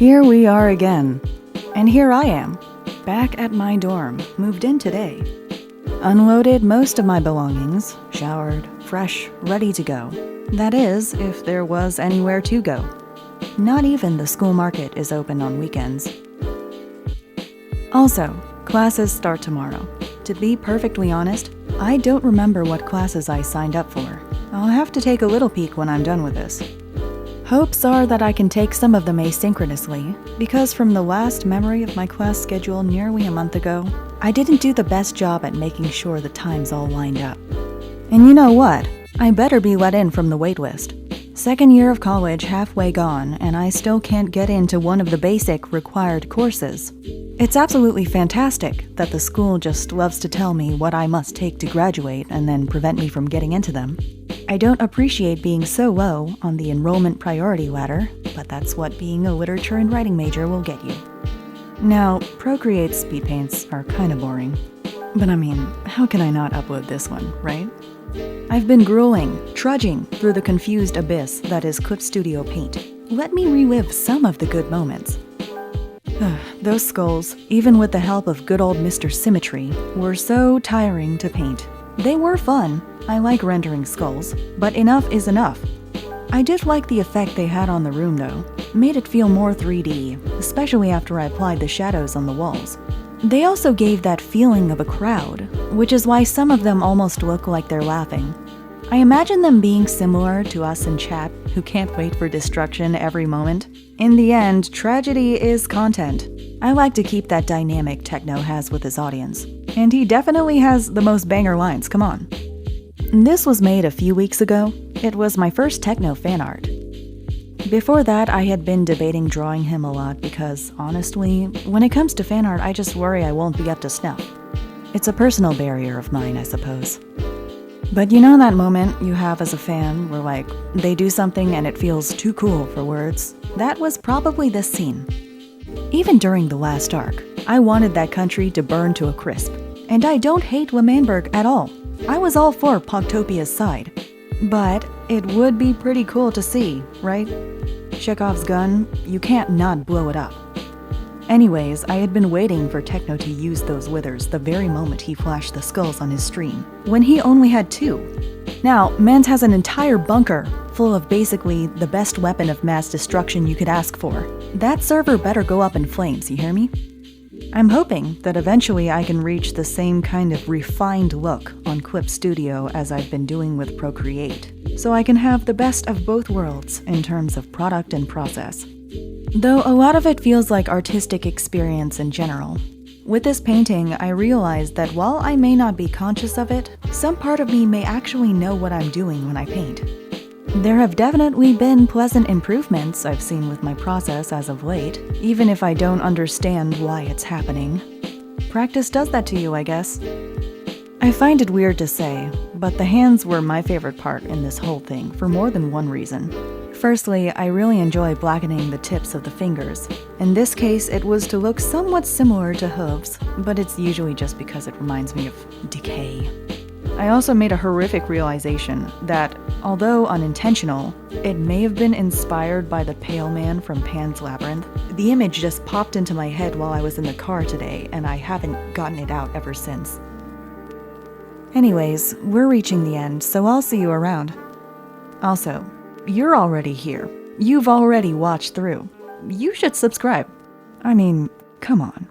Here we are again. And here I am, back at my dorm, moved in today. Unloaded most of my belongings, showered, fresh, ready to go. That is, if there was anywhere to go. Not even the school market is open on weekends. Also, classes start tomorrow. To be perfectly honest, I don't remember what classes I signed up for. I'll have to take a little peek when I'm done with this. Hopes are that I can take some of them asynchronously, because from the last memory of my class schedule nearly a month ago, I didn't do the best job at making sure the times all lined up. And you know what? I better be let in from the waitlist. Second year of college halfway gone, and I still can't get into one of the basic required courses. It's absolutely fantastic that the school just loves to tell me what I must take to graduate and then prevent me from getting into them. I don't appreciate being so low on the enrollment priority ladder, but that's what being a literature and writing major will get you. Now, Procreate Speedpaints are kinda boring. But I mean, how can I not upload this one, right? I've been grueling, trudging through the confused abyss that is Clip Studio Paint. Let me relive some of the good moments. Those skulls, even with the help of good old Mr. Symmetry, were so tiring to paint. They were fun. I like rendering skulls, but enough is enough. I did like the effect they had on the room though. Made it feel more 3D, especially after I applied the shadows on the walls. They also gave that feeling of a crowd, which is why some of them almost look like they're laughing. I imagine them being similar to us in chat, who can't wait for destruction every moment. In the end, tragedy is content. I like to keep that dynamic Techno has with his audience. And he definitely has the most banger lines, come on. This was made a few weeks ago. It was my first Techno fan art. Before that, I had been debating drawing him a lot because, honestly, when it comes to fan art, I just worry I won't be up to snuff. It's a personal barrier of mine, I suppose. But you know that moment you have as a fan where, like, they do something and it feels too cool for words? That was probably this scene. Even during the last arc, I wanted that country to burn to a crisp. And I don't hate L'Manberg at all. I was all for Pogtopia's side. But it would be pretty cool to see, right? Chekhov's gun, you can't not blow it up. Anyways, I had been waiting for Techno to use those withers the very moment he flashed the skulls on his stream, when he only had 2. Now, Mans has an entire bunker full of basically the best weapon of mass destruction you could ask for. That server better go up in flames, you hear me? I'm hoping that eventually I can reach the same kind of refined look on Clip Studio as I've been doing with Procreate, so I can have the best of both worlds in terms of product and process. Though a lot of it feels like artistic experience in general. With this painting, I realized that while I may not be conscious of it, some part of me may actually know what I'm doing when I paint. There have definitely been pleasant improvements I've seen with my process as of late, even if I don't understand why it's happening. Practice does that to you, I guess. I find it weird to say, but the hands were my favorite part in this whole thing for more than one reason. Firstly, I really enjoy blackening the tips of the fingers. In this case, it was to look somewhat similar to hooves, but it's usually just because it reminds me of decay. I also made a horrific realization that, although unintentional, it may have been inspired by the pale man from Pan's Labyrinth. The image just popped into my head while I was in the car today, and I haven't gotten it out ever since. Anyways, we're reaching the end, so I'll see you around. Also, you're already here. You've already watched through. You should subscribe. I mean, come on.